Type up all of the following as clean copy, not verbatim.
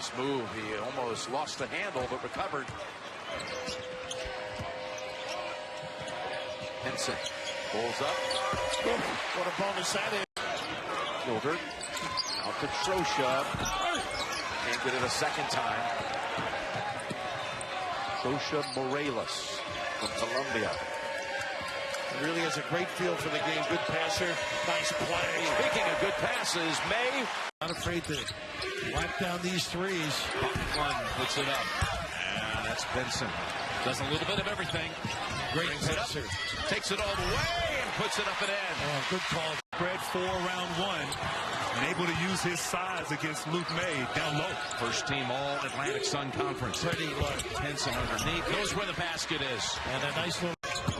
Nice move. He almost lost the handle, but recovered. Pinson pulls up. What a bonus that is. Gilbert out to Trosha. Can't get it a second time. Trosha Morales from Colombia. He really has a great feel for the game. Good passer. Nice play. Speaking of good passes, May. Not afraid to whack down these threes. One puts it up. And that's Pinson. Does a little bit of everything. Great passer. Takes it all the way and puts it up and in. Oh, good call. Spread 4 round 1 and able to use his size against Luke May down low. First team all Atlantic Sun Conference. Pretty low. Pinson underneath. Knows where the basket is. And a nice little.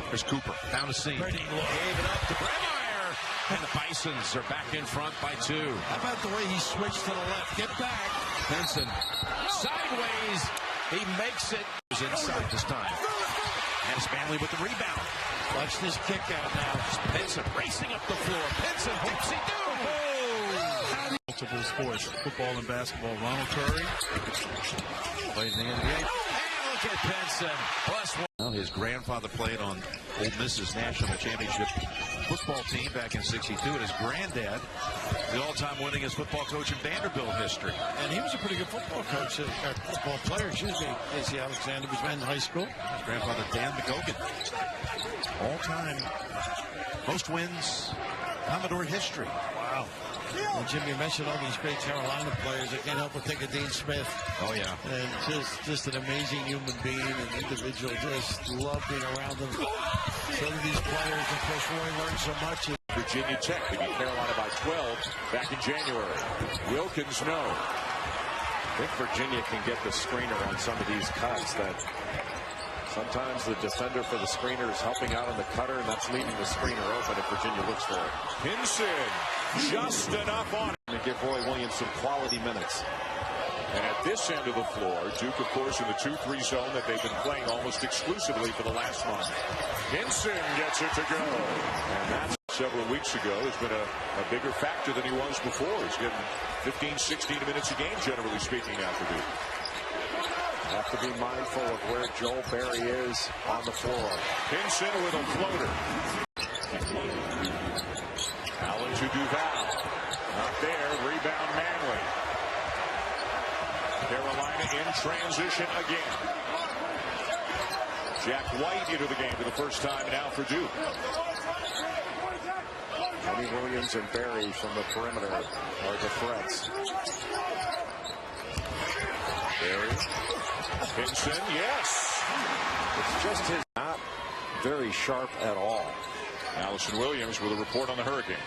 There's Cooper. Found a seam. Pretty low. Gave it up to Bremeyer. And the Bisons are back in front by 2. How about the way he switched to the left? Get back. Pinson sideways. He makes it. He's inside this time. And Spanley with the rebound. Watch this kick out now. Pinson racing up the floor. Pinson, dipsy-do. Oh! Multiple sports, football and basketball. Ronald Curry Plays in the NBA. And look at Pinson. +1. Well, his grandfather played on Ole Miss's national championship football team back in '62, and his granddad, the all-time winningest football coach in Vanderbilt history. And he was a pretty good football coach, football player, excuse me. Casey Alexander was in high school. His grandfather, Dan McGogan. All-time most wins, Commodore history. Wow. And Jim, you mentioned all these great Carolina players. I can't help but think of Dean Smith. Oh, yeah. And just an amazing human being, an individual. Just love being around them. So do these players. Of course, Roy learned so much. Virginia Tech to beat Carolina by 12 back in January. Wilkins, no. I think Virginia can get the screener on some of these cuts that sometimes the defender for the screener is helping out on the cutter, and that's leaving the screener open if Virginia looks for it. Pinson just enough on it. And give Roy Williams some quality minutes. And at this end of the floor, Duke, of course, in the 2-3 zone that they've been playing almost exclusively for the last month. Pinson gets it to go. And that's several weeks ago has been a bigger factor than he was before. He's getting 15, 16 minutes a game, generally speaking, after Duke. Have to be mindful of where Joel Berry is on the floor. Pinson with a floater. Allen to Duval. Not there. Rebound Manley. Carolina in transition again. Jack White into the game for the first time now for Duke. Kenny Williams and Berry from the perimeter are the threats. Berry. Pinson, yes. It's just his not very sharp at all. Allison Williams with a report on the Hurricanes.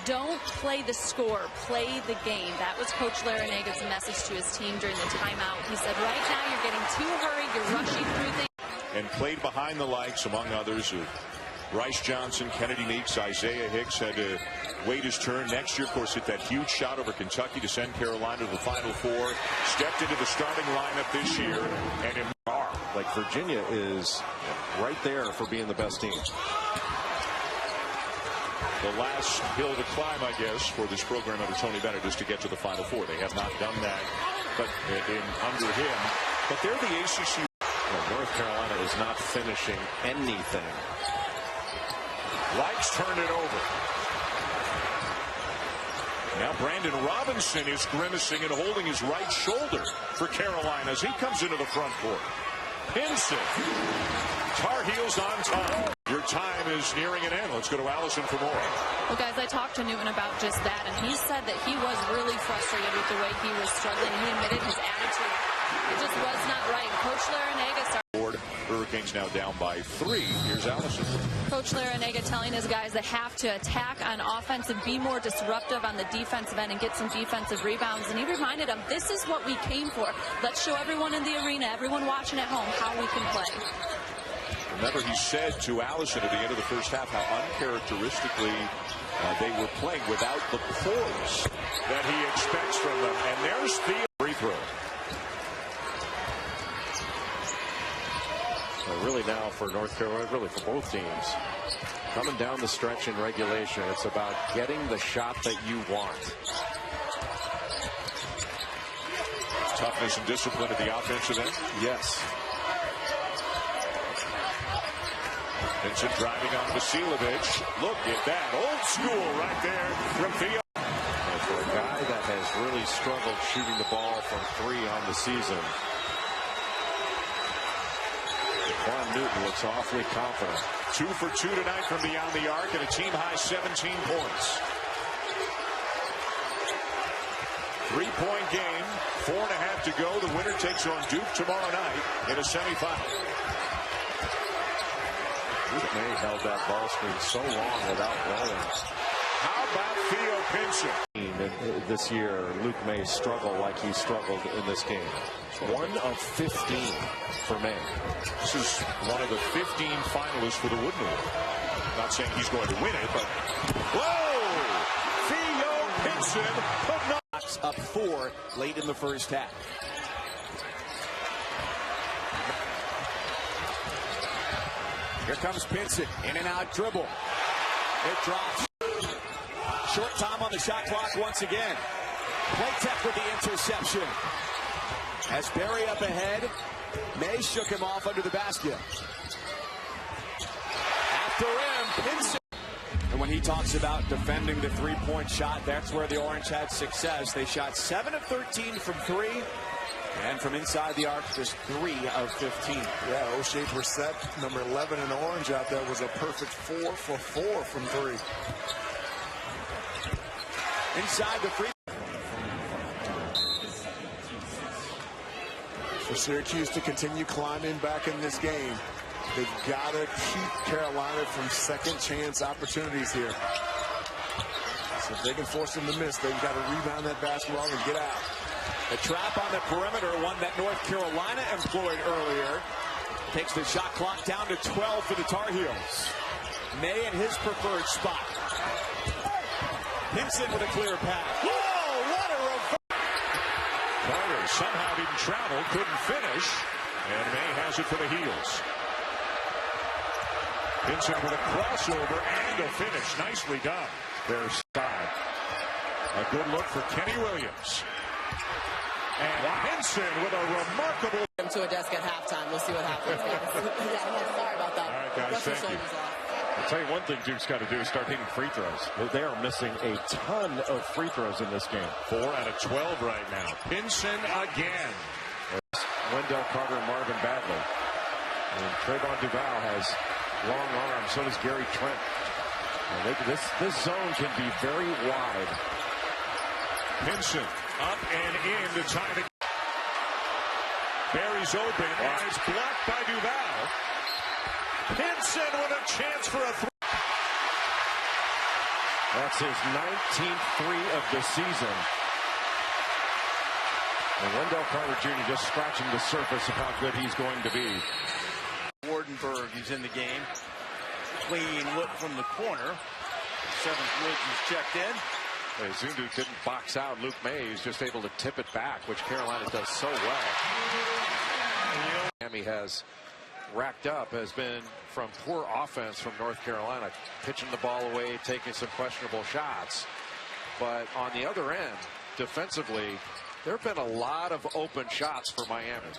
Don't play the score, play the game. That was Coach Laranaga's message to his team during the timeout. He said, right now you're getting too hurried, you're rushing through things. And played behind the likes, among others, of Bryce Johnson, Kennedy Meeks, Isaiah Hicks. Had to wait his turn. Next year, of course, hit that huge shot over Kentucky to send Carolina to the Final Four. Stepped into the starting lineup this year. And in like Virginia is right there for being the best team. The last hill to climb, I guess, for this program under Tony Bennett is to get to the Final Four. They have not done that, but under him. But they're the ACC. Well, North Carolina is not finishing anything. Likes turn it over. Now Brandon Robinson is grimacing and holding his right shoulder for Carolina as he comes into the front court. Pinson. Tar Heels on top. Your time is nearing an end. Let's go to Allison for more. Well, guys, I talked to Newton about just that, and he said that he was really frustrated with the way he was struggling. He admitted his attitude. It just was not right. Coach Laranaga started. Hurricanes now down by 3. Here's Allison. Coach Laranaga telling his guys they have to attack on offense and be more disruptive on the defensive end and get some defensive rebounds. And he reminded them, this is what we came for. Let's show everyone in the arena, everyone watching at home, how we can play. Remember, he said to Allison at the end of the first half how uncharacteristically they were playing without the poise that he expects from them. And there's Theo. Free throw. So really now for North Carolina, really for both teams, coming down the stretch in regulation, it's about getting the shot that you want. Toughness and discipline at the offensive end. Yes. Pinson driving on Vasiljevic. Look at that. Old school right there from Theo. For a guy that has really struggled shooting the ball from 3 on the season, Quan Newton looks awfully confident. 2 for 2 tonight from beyond the arc and a team-high 17 points. 3-point game, 4.5 to go. The winner takes on Duke tomorrow night in a semifinal. Luke May held that ball screen so long without rolling. How about Theo Pinson? This year, Luke May struggled like he struggled in this game. 1 of 15 for May. This is one of the 15 finalists for the Wooden Award. Not saying he's going to win it, but whoa! Theo Pinson up 4 late in the first half. Here comes Pinson, in and out dribble. It drops. Short time on the shot clock once again. Playtech with the interception. As Barry up ahead, May shook him off under the basket. After him, Pinson. And when he talks about defending the three-point shot, that's where the Orange had success. They shot 7 of 13 from 3. And from inside the arc, just 3 of 15. Yeah, O'Shea Brissett, number 11 in orange out there, was a perfect 4 for 4 from 3. Inside the free. For Syracuse to continue climbing back in this game, they've got to keep Carolina from second chance opportunities here. So if they can force them to miss, they've got to rebound that basketball and get out. The trap on the perimeter, one that North Carolina employed earlier. Takes the shot clock down to 12 for the Tar Heels. May in his preferred spot. Pinson with a clear pass. Whoa, what a reverse. Carter somehow didn't travel, couldn't finish, and May has it for the Heels. Pinson with a crossover and a finish. Nicely done. Their side. A good look for Kenny Williams. And Pinson with a remarkable. To a desk at halftime. We'll see what happens. Sorry about that. All right, guys, thank you. I'll tell you one thing Duke's got to do is start hitting free throws. They are missing a ton of free throws in this game. 4 out of 12 right now. Pinson again. Wendell Carter and Marvin Bagley. And Trayvon Duval has long arms. So does Gary Trent. And this zone can be very wide. Pinson up and in to tie the. Barry's open and it's blocked by Duval. Pinson with a chance for a three. That's his 19th 3 of the season. And Wendell Carter Jr. just scratching the surface of how good he's going to be. Wardenberg is in the game. Clean look from the corner. 7th Woods is checked in. Zundu didn't box out Luke May. He's just able to tip it back, which Carolina does so well. Miami has racked up has been from poor offense from North Carolina, pitching the ball away, taking some questionable shots. But on the other end, defensively, there have been a lot of open shots for Miami.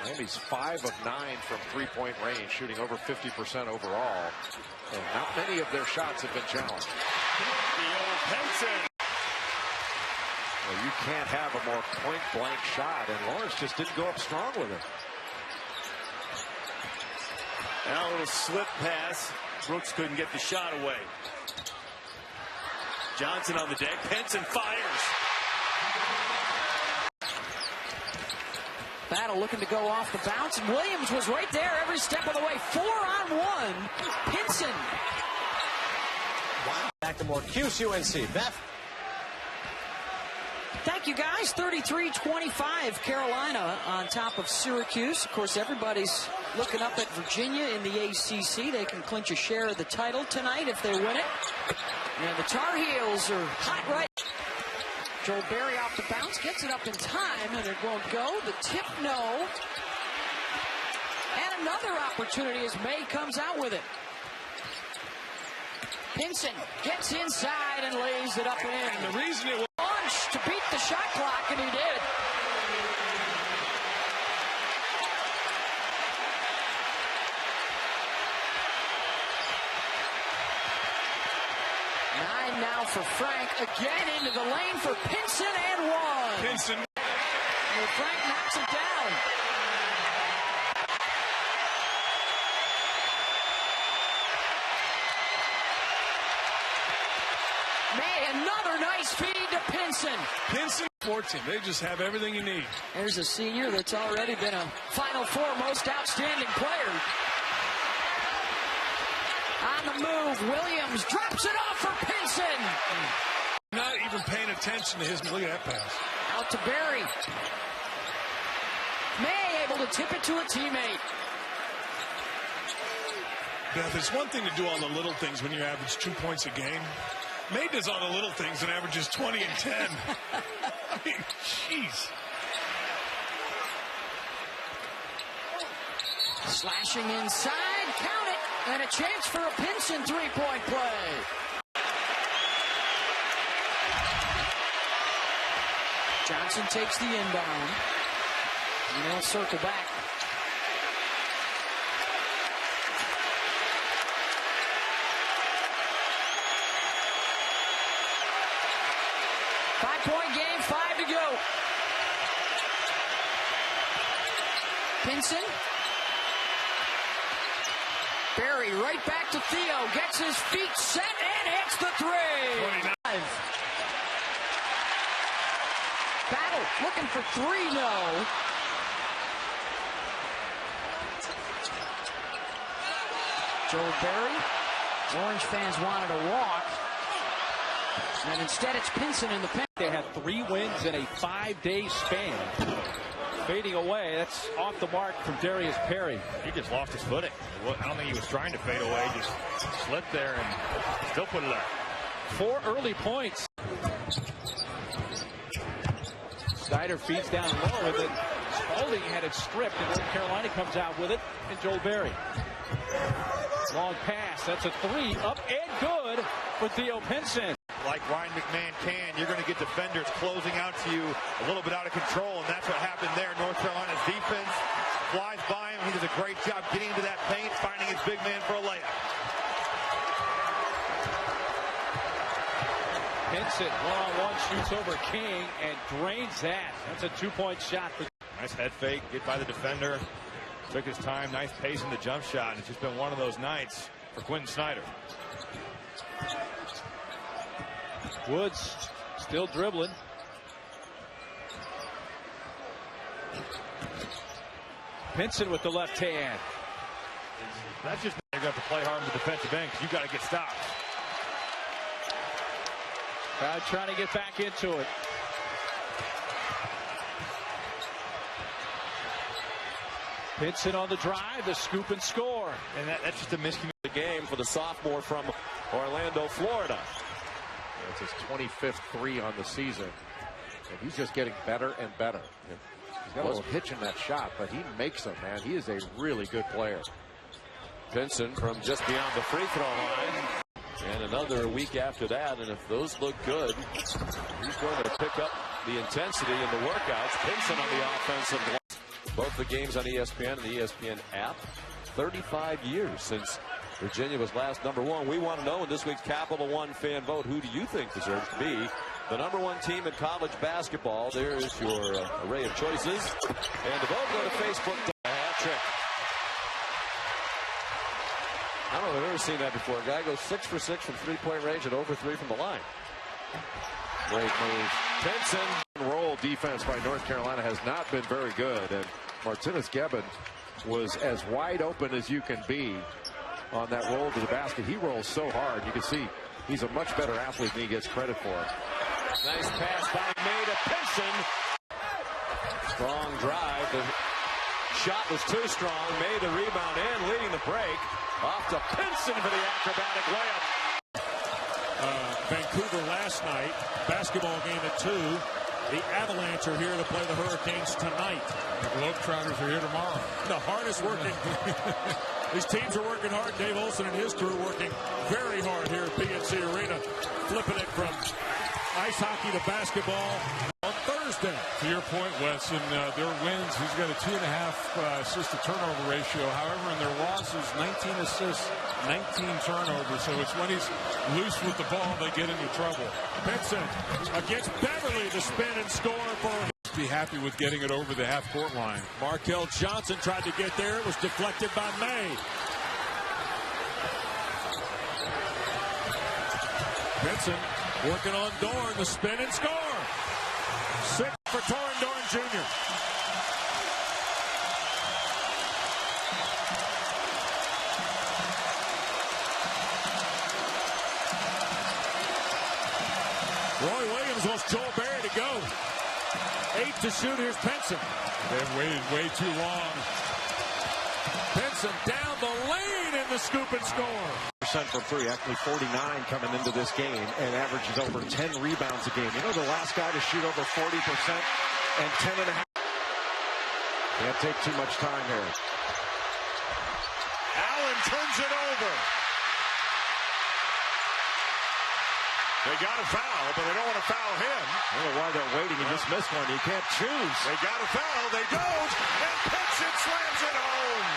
Miami's 5 of 9 from three-point range, shooting over 50% overall. And not many of their shots have been challenged. Pinson. Well, you can't have a more point-blank shot, and Lawrence just didn't go up strong with it. Now a little slip pass. Brooks couldn't get the shot away. Johnson on the deck. Pinson fires. Battle looking to go off the bounce, and Williams was right there every step of the way. 4-on-1. Pinson. Back to more QCUNC. Beth. Thank you, guys. 33-25. Carolina on top of Syracuse. Of course, everybody's looking up at Virginia in the ACC. They can clinch a share of the title tonight if they win it. And the Tar Heels are hot right. Joel Berry off the bounce, gets it up in time, and it won't go. The tip, no. And another opportunity as May comes out with it. Pinson gets inside and lays it up and in. The reason it was launched to beat the shot clock, and he did. now for Frank. Again into the lane for Pinson and one. Pinson. And Frank knocks it down. May, another nice feed to Pinson. Pinson, 14. They just have everything you need. There's a senior that's already been a Final Four most outstanding player. On the move, Williams drops it off for Pinson. Not even paying attention to his, look at that pass. Out to Barry. May able to tip it to a teammate. Beth, it's one thing to do all the little things when you average 2 points a game. May does all the little things and averages 20 and 10. I mean, jeez. Slashing inside, count it, and a chance for a Pinson three-point play. Johnson takes the inbound, and they'll circle back. Five-point game, 5 to go. Pinson. Barry right back to Theo. Gets his feet set and hits the three. 29. Battle looking for three, no. Joel Barry. Orange fans wanted a walk. And instead it's Pinson in the pen. They had 3 wins in a 5-day span. Fading away, that's off the mark from Darius Perry. He just lost his footing. I don't think he was trying to fade away, just slipped there and still put it up. 4 early points. Snyder feeds down low, and then Spalding had it stripped, and North Carolina comes out with it, and Joel Barry. Long pass, that's a 3, up and good for Theo Pinson. Like Ryan McMahon can, you're going to get defenders closing out to you a little bit out of control, and that's what happened there. North Carolina's defense flies by him. He does a great job getting into that paint, finding his big man for a layup. Pinson one-on-one shoots over King and drains that. That's a 2-point shot. Nice head fake, get by the defender. Took his time, nice pace in the jump shot, and it's just been one of those nights for Quentin Snyder. Woods still dribbling. Pinson with the left hand. That's just you're going to have to play hard on the defensive end because you've got to get stops. Crowd trying to get back into it. Pinson on the drive, the scoop and score. And that's just a miscommunication. The game for the sophomore from Orlando, Florida. It's his 25th 3 on the season, and he's just getting better and better. He's got a little hitch in that shot, but he makes them, man. He is a really good player. Pinson from just beyond the free throw line. And another week after that, and if those look good, he's going to pick up the intensity in the workouts. Pinson on the offensive line. Both the games on ESPN and the ESPN app. 35 years since Virginia was last #1. We want to know in this week's Capital One fan vote, who do you think deserves to be the #1 team in college basketball? There's your array of choices. And the vote go to Facebook. A hat trick. I don't know if I've ever seen that before. A guy goes 6 for 6 from 3-point range and over 3 from the line. Great move. Pinson. Roll defense by North Carolina has not been very good, and Martinez-Gebben was as wide open as you can be on that roll to the basket. He rolls so hard. You can see he's a much better athlete than he gets credit for. Nice pass by May to Pinson. Strong drive. The shot was too strong. May the rebound and leading the break. Off to Pinson for the acrobatic layup. Vancouver last night, basketball game at 2. The Avalanche are here to play the Hurricanes tonight. The Globetrotters are here tomorrow. The hardest working. These teams are working hard. Dave Olson and his crew working very hard here at PNC Arena, flipping it from ice hockey to basketball on Thursday. To your point, Wes, in their wins, he's got a 2.5 assist to turnover ratio. However, in their losses, 19 assists, 19 turnovers, so it's when he's loose with the ball they get into trouble. Pinson against Beverly, the spin and score for him. Be happy with getting it over the half-court line. Markel Johnson tried to get there. It was deflected by May. Pinson working on Dorn, the spin and score. 6 for Torrin Dorn Jr. Roy Williams wants Joel Berry to go. 8 to shoot. Here's Pinson. They've waited way too long. Pinson down the lane in the scoop and score. % from three, actually 49 coming into this game, and averages over 10 rebounds a game. You know, the last guy to shoot over 40% and 10.5. Can't take too much time here. Allen turns it over. They got a foul, but they don't want to foul him. I don't know why they're waiting. You just missed one. You can't choose. They got a foul. They don't. And Pinson slams it home.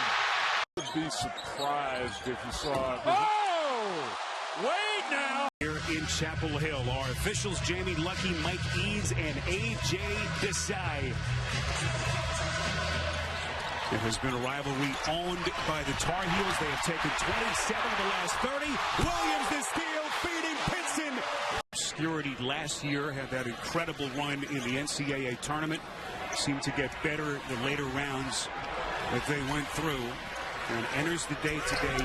Would be surprised if you saw it. Oh! Wait now! Here in Chapel Hill, our officials, Jamie Lucky, Mike Eads, and A.J. Desai. It has been a rivalry owned by the Tar Heels. They have taken 27 of the last 30. Williams the steal, feeding Pinson. Obscurity last year had that incredible run in the NCAA tournament. Seemed to get better the later rounds that they went through. And enters the day today,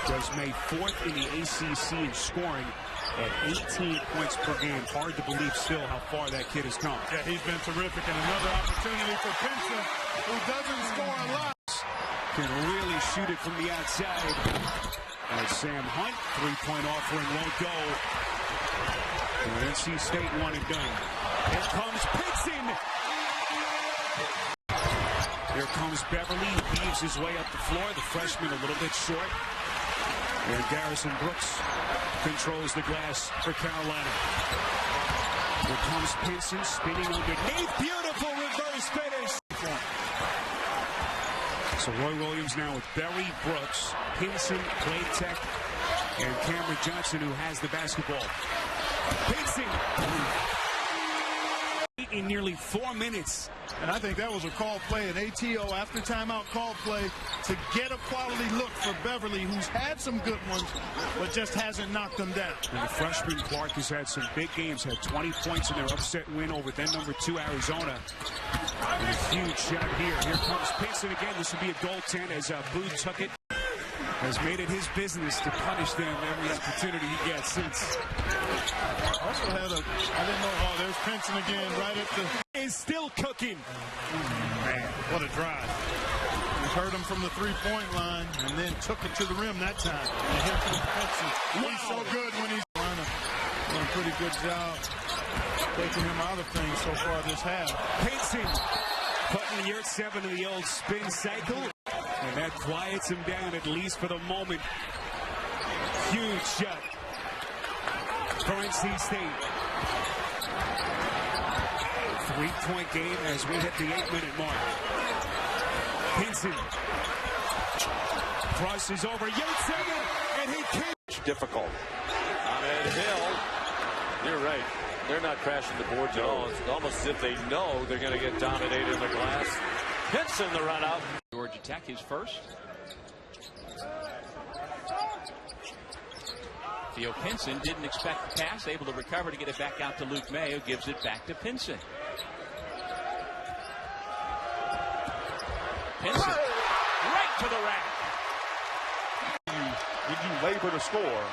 does May 4th in the ACC in scoring at 18 points per game. Hard to believe still how far that kid has come. Yeah, he's been terrific, and another opportunity for Pinson, who doesn't score a lot. Can really shoot it from the outside. As Sam Hunt, three-point offering won't go. And NC State one and done. Here comes Pinson. Here comes Beverly, weaves his way up the floor. The freshman a little bit short. And Garrison Brooks controls the glass for Carolina. Here comes Pinson spinning underneath. Beautiful reverse finish. So Roy Williams now with Berry, Brooks, Pinson, Claytech, and Cameron Johnson, who has the basketball. Pinson in nearly 4 minutes. And I think that was a call play, an ATO after timeout call play to get a quality look for Beverly, who's had some good ones, but just hasn't knocked them down. And the freshman Clark has had some big games, had 20 points in their upset win over then number 2 Arizona. And a huge shot here. Here comes Pinson again. This will be a goaltend as Booth took it. Has made it his business to punish them every opportunity he gets since. Also had a, I didn't know, oh, there's Pinson again right at the... Is still cooking. Man, what a drive. He heard him from the three-point line and then took it to the rim that time. And here comes Pinson. He's so good when he's doing a pretty good job taking him out of things so far this half. Pinson putting year 7 of the old spin cycle. And that quiets him down, at least for the moment. Huge shot for NC State. 3-point game as we hit the 8-minute mark. Pinson crosses over Yates, and he can't. Difficult. Ahmed Hill. You're right. They're not crashing the boards at all. It's almost as if they know they're going to get dominated in the glass. Pinson the run out. Georgia Tech is first. Theo Pinson didn't expect the pass, able to recover to get it back out to Luke May, who gives it back to Pinson. Pinson, right to the rack. When you labor to score.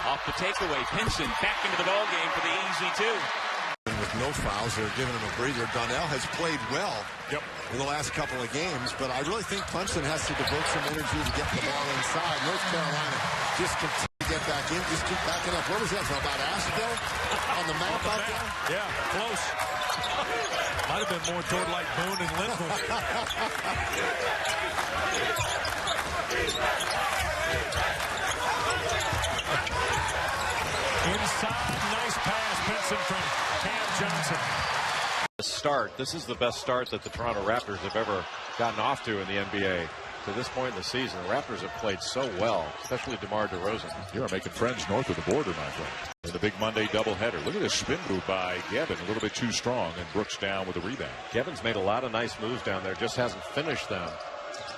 Off the takeaway, Pinson back into the ball game for the easy 2. With no fouls, they're giving him a breather. Donnell has played well in the last couple of games, but I really think Pinson has to devote some energy to get the ball inside. North Carolina just continue to get back in, just keep backing up. Where was that from? About Asheville on the map out there? Yeah, close. Might have been more toward like Boone and Linville. Inside, nice pass, Pinson from Cam Johnson. Start. This is the best start that the Toronto Raptors have ever gotten off to in the NBA. to this point in the season. The Raptors have played so well, especially DeMar DeRozan. You are making friends north of the border, my friend. In the big Monday doubleheader. Look at this spin move by Gavin. A little bit too strong, and Brooks down with a rebound. Gavin's made a lot of nice moves down there, just hasn't finished them.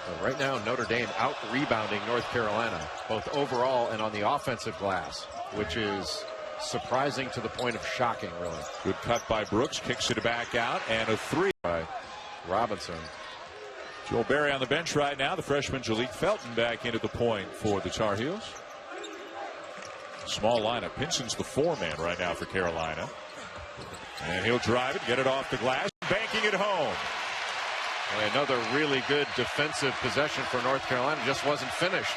But right now, Notre Dame out-rebounding North Carolina, both overall and on the offensive glass, which is surprising to the point of shocking, really. Good cut by Brooks, kicks it back out, and a three by Robinson. Joel Berry on the bench right now. The freshman Jalek Felton back into the point for the Tar Heels. Small lineup. Pinson's the four-man right now for Carolina. And he'll drive it, get it off the glass, banking it home. And another really good defensive possession for North Carolina. Just wasn't finished.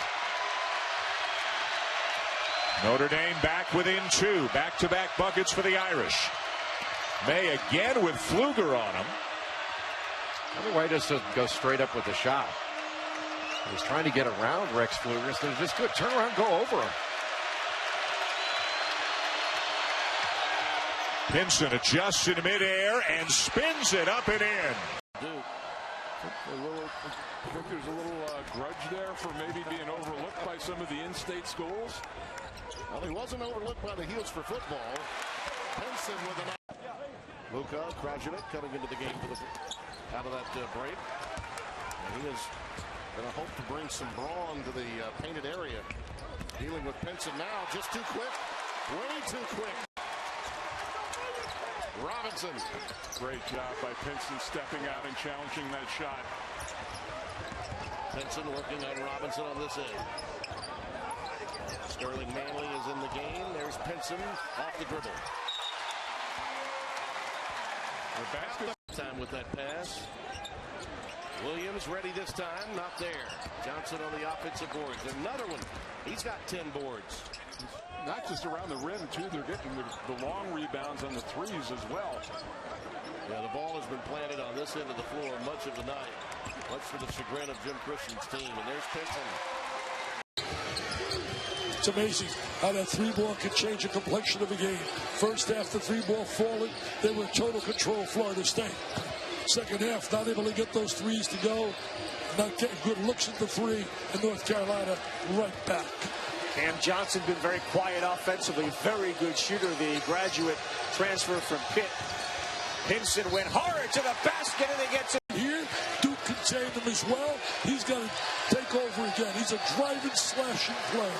Notre Dame back within two. Back-to-back buckets for the Irish. May again with Pfluger on him. I wonder why he just doesn't go straight up with the shot. He's trying to get around Rex Pfluger. So just good. Turn around, go over him. Pinson adjusts in midair and spins it up and in. I think there's a little grudge there for maybe being overlooked by some of the in-state schools. Well, he wasn't overlooked by the Heels for football. Pinson with an Luka Krajinovic coming into the game for the out of that break. And he is going to hope to bring some brawn to the painted area. Dealing with Pinson now, just too quick, way too quick. Robinson. Great job by Pinson stepping out and challenging that shot. Pinson working on Robinson on this end. Sterling Manley is in the game. There's Pinson off the dribble. The basket time with that pass. Williams ready this time, not there. Johnson on the offensive boards. Another one. He's got 10 boards. Not just around the rim, too. They're getting the long rebounds on the threes as well. Yeah, the ball has been planted on this end of the floor much of the night. Much for the chagrin of Jim Christian's team. And there's Pinson. It's amazing how that three ball can change the complexion of a game. First half, the three ball falling. They were in total control of Florida State. Second half, not able to get those threes to go. Not getting good looks at the three. And North Carolina right back. Cam Johnson been very quiet offensively. Very good shooter. The graduate transfer from Pitt. Pinson went hard to the basket and he gets it. Here, Duke contained him as well. He's got to take over again. He's a driving, slashing player.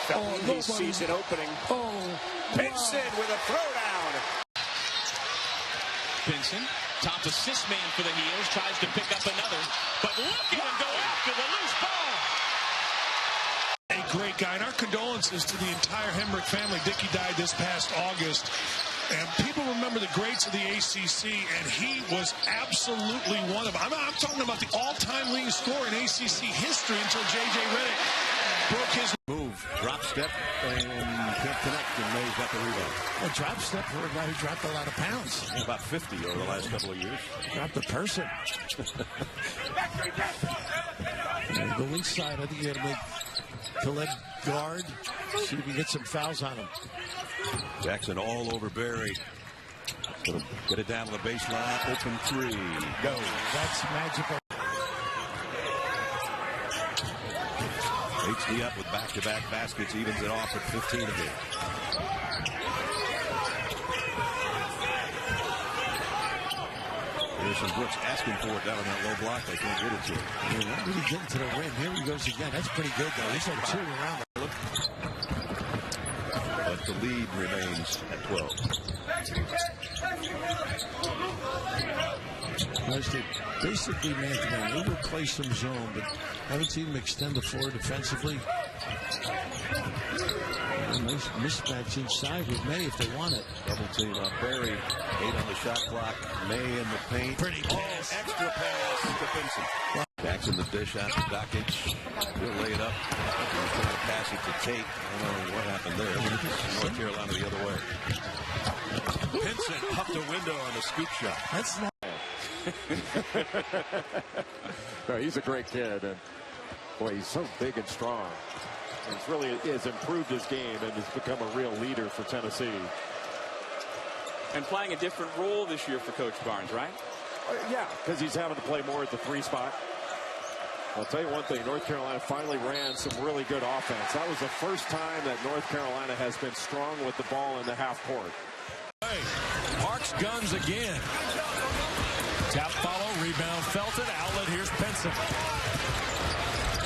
Nobody sees it opening. Pinson with a throwdown. Pinson, top assist man for the Heels, tries to pick up another, but look at him go after the loose ball. A great guy, and our condolences to the entire Hemrick family. Dickie died this past August. And people remember the greats of the ACC, and he was absolutely one of them. I'm talking about the all-time leading scorer in ACC history until J.J. Redick broke his move. Drop step and can't connect, and May's got the rebound. A drop step for a guy who dropped a lot of pounds. About 50 over the last couple of years. Dropped a person. Go inside. I think you got to make Khaled guard. See if you get some fouls on him. Jackson all over Berry. Gonna get it down to the baseline. Open three. Go. That's magical. HD up with back-to-back baskets. Evens it off at 15 again. Pearson Brooks asking for it down on that low block. They can't get it to him. Yeah, when did he get into the rim? Here he goes again. That's pretty good, though. He's had two around. But the lead remains at 12. They basically man-to-man. They will play some zone, but haven't seen him extend the floor defensively. A nice mismatch inside with May if they want it. Double team on Berry. 8 on the shot clock. May in the paint. Pretty pass. Extra pass to Pinson. Jackson the dish out to Dockage. He'll lay it up. He's going to pass it to Tate. I don't know what happened there. North Carolina the other way. Pinson popped a window on the scoop shot. That's not. No, he's a great kid, and boy, he's so big and strong. He's really has improved his game and has become a real leader for Tennessee. And playing a different role this year for Coach Barnes, right? Yeah, because he's having to play more at the 3 spot. I'll tell you one thing, North Carolina finally ran some really good offense. That was the first time that North Carolina has been strong with the ball in the half court. Hey, Parks guns again. Tap follow, rebound Felton, outlet, here's Pinson.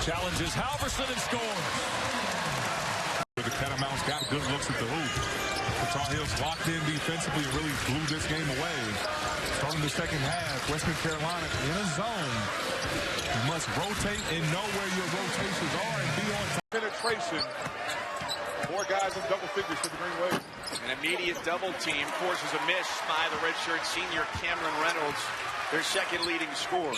Challenges Halverson and scores. The Catamounts got good looks at the hoop. The Tar Heels locked in defensively and really blew this game away. Starting the second half, Western Carolina in a zone. You must rotate and know where your rotations are and be on time. Penetration. More guys in double figures for the Green Wave. An immediate double team forces a miss by the redshirt senior Cameron Reynolds, their second leading scorer.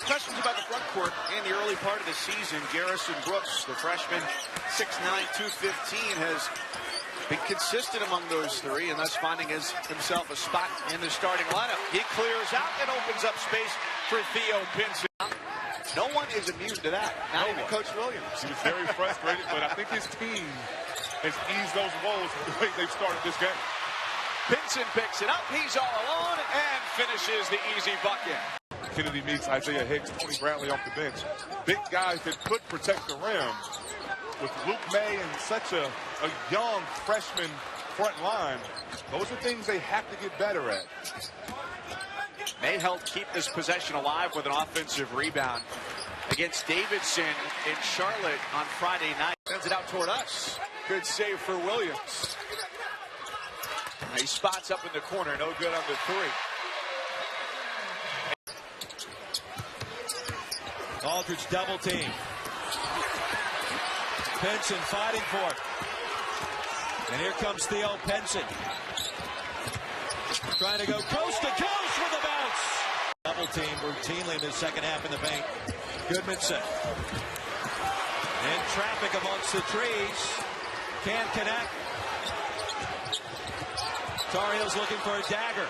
Questions about the front court in the early part of the season. Garrison Brooks, the freshman, 6'9", 215, has been consistent among those three and thus finding himself a spot in the starting lineup. He clears out and opens up space for Theo Pinson. No one is immune to that, not even Coach Williams. He was very frustrated, but I think his team has eased those woes with the way they've started this game. Pinson picks it up, he's all alone, and finishes the easy bucket. Kennedy meets Isaiah Hicks, Tony Bradley off the bench. Big guys that could protect the rim. With Luke May and such a young freshman front line, those are things they have to get better at. May help keep this possession alive with an offensive rebound against Davidson in Charlotte on Friday night. Sends it out toward us. Good save for Williams. He spots up in the corner, no good on the three. Aldridge double team. Pinson fighting for it. And here comes Theo Pinson. Trying to go coast to coast with a bounce. Double team routinely in the second half in the paint. Goodmanson. In traffic amongst the trees. Can't connect. Tar Heels looking for a dagger.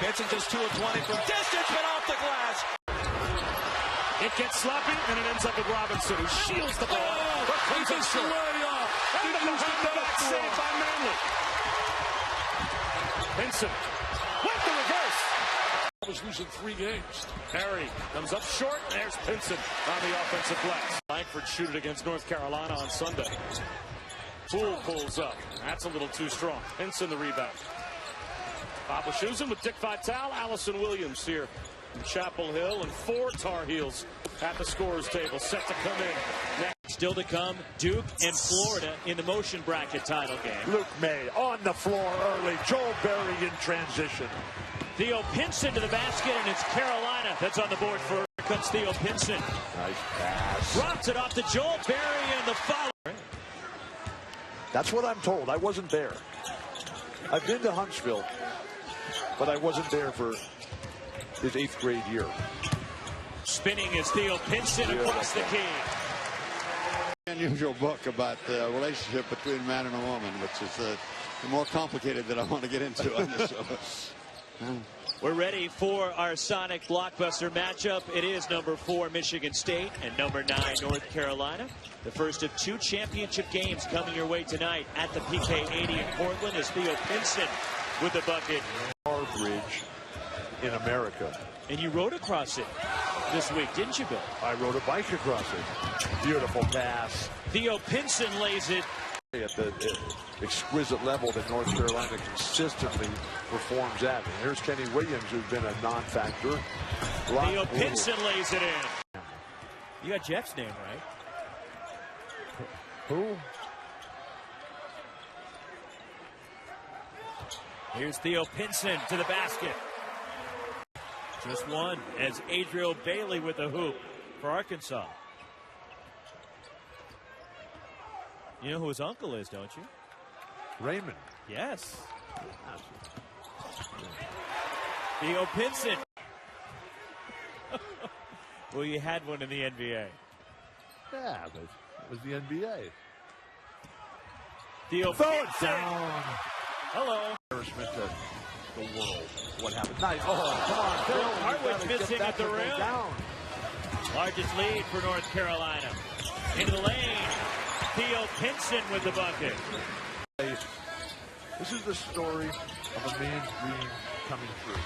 Pinson just 2 of 20 from distance, but off the glass. It gets sloppy, and it ends up with Robinson, who shields the ball. But comes up short. And the behind-the-back save by Manley. Pinson with the reverse. Was losing 3 games. Harry comes up short. There's Pinson on the offensive glass. Langford shoot it against North Carolina on Sunday. Poole pulls up. That's a little too strong. Pinson the rebound. Papa Schusen with Dick Vitale. Allison Williams here in Chapel Hill, and 4 Tar Heels at the scorer's table, set to come in. Next. Still to come, Duke and Florida in the motion bracket title game. Luke May on the floor early. Joel Berry in transition. Theo Pinson to the basket, and it's Carolina that's on the board for. Here comes Theo Pinson. Nice pass. Drops it off to Joel Berry, and the foul. That's what I'm told. I wasn't there. I've been to Huntsville, but I wasn't there for his 8th grade year. Spinning is Theo Pinson across the key. Unusual book about the relationship between a man and a woman, which is more complicated than I want to get into on this show. We're ready for our Sonic Blockbuster matchup. It is number 4 Michigan State and number 9 North Carolina. The first of 2 championship games coming your way tonight at the PK80 in Portland is Theo Pinson with the bucket. Our bridge in America. And you rode across it this week, didn't you, Bill? I rode a bike across it. Beautiful pass. Theo Pinson lays it. At the exquisite level that North Carolina consistently performs at. And here's Kenny Williams, who's been a non-factor. Theo Pinson lays it in. You got Jeff's name right. Who? Here's Theo Pinson to the basket. Just one as Adriel Bailey with the hoop for Arkansas. You know who his uncle is, don't you? Raymond. Yes. Theo Pinson. Well, you had one in the NBA. Yeah, but it was the NBA. Theo Pinson. Down. Hello. Embarrassment to the world. What happened? Nice. Oh, come on, Phil. Hartwood missing at the rim. Down. Largest lead for North Carolina. Into the lane. Theo Pinson with the bucket. This is the story of a man's dream coming through.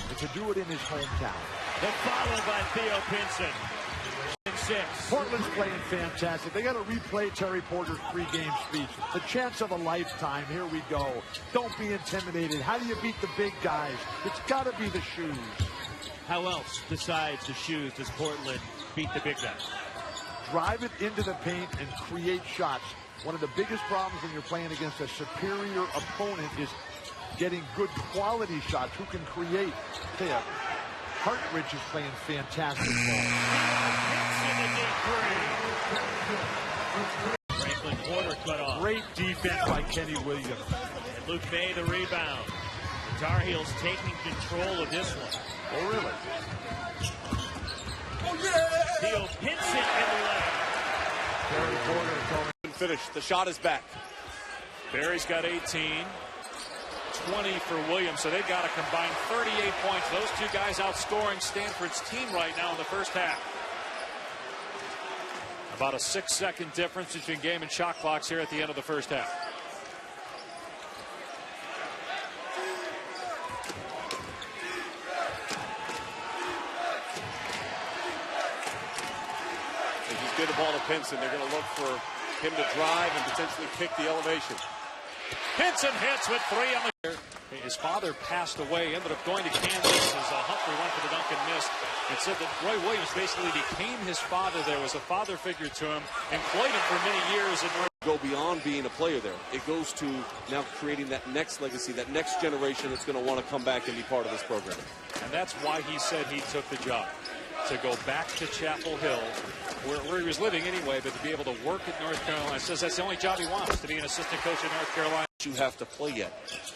And to do it in his hometown. The follow by Theo Pinson. 6. Portland's playing fantastic. They got to replay Terry Porter's pregame speech. The chance of a lifetime. Here we go. Don't be intimidated. How do you beat the big guys? It's got to be the shoes. How else besides the shoes does Portland beat the big guys? Drive it into the paint and create shots. One of the biggest problems when you're playing against a superior opponent is getting good quality shots. Who can create? Theo Hartridge is playing fantastic ball. Franklin Porter cut off. Great defense by Kenny Williams. And Luke May the rebound. The Tar Heels taking control of this one. Oh, really? Theo Pinson in the lane. Terry Porter going. Finish. The shot is back. Barry's got 18. 20 for Williams, so they've got a combined 38 points. Those two guys outscoring Stanford's team right now in the first half. About a 6-second difference between game and shot clocks here at the end of the first half. If you get the ball to Pinson, they're going to look for him to drive and potentially kick the elevation. Pinson hits with 3 on the. His father passed away, ended up going to Kansas as Humphrey went for the dunk and missed. It said that Roy Williams basically became his father there, was a father figure to him, employed him for many years. Go beyond being a player there. It goes to now creating that next legacy, that next generation that's going to want to come back and be part of this program. And that's why he said he took the job, to go back to Chapel Hill, where he was living anyway, but to be able to work at North Carolina. Says that's the only job he wants, to be an assistant coach at North Carolina. You have to play yet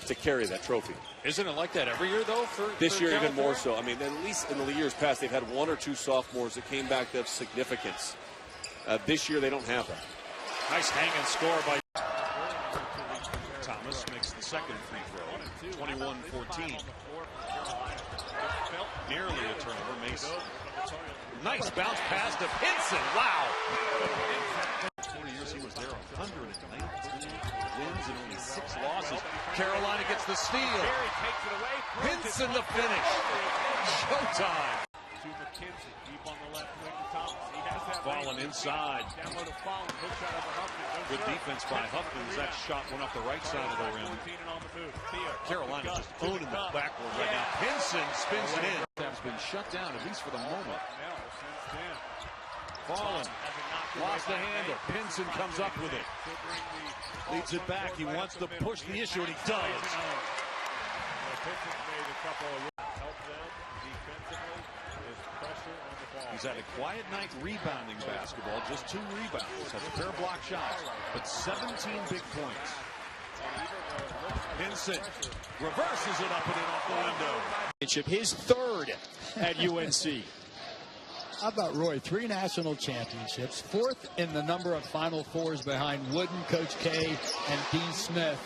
to carry that trophy. Isn't it like that every year, though? This year, California? even more so. I mean, at least in the years past, they've had 1 or 2 sophomores that came back of significance. This year, they don't have that. Nice hanging score by Thomas. Makes the second free throw. 21-14. Nearly a turnover. Makes nice bounce pass to Pinson. Wow. 20 years he was there. 119 wins and only 6 losses. Carolina gets the steal. Barry takes it away. Pinson the finish. Showtime. To McKenzie, deep on the left wing to Thomas. He has that Fallen inside. Down low to Fallen. Hook shot over Huffman. Good defense by Huffman. That shot went up the right side of the rim. Carolina just owning the backboard right now. Pinson spins it in. Has been shut down, at least for the moment. Fallen. Lost the handle. Pinson comes up with it. Leads it back. He wants to push the issue, and he does. He's had a quiet night rebounding basketball. Just 2 rebounds. Has a pair of block shots, but 17 big points. Pinson reverses it up and in off the window. His 3rd at UNC. How about Roy? 3 national championships, 4th in the number of Final Fours behind Wooden, Coach K, and Dean Smith.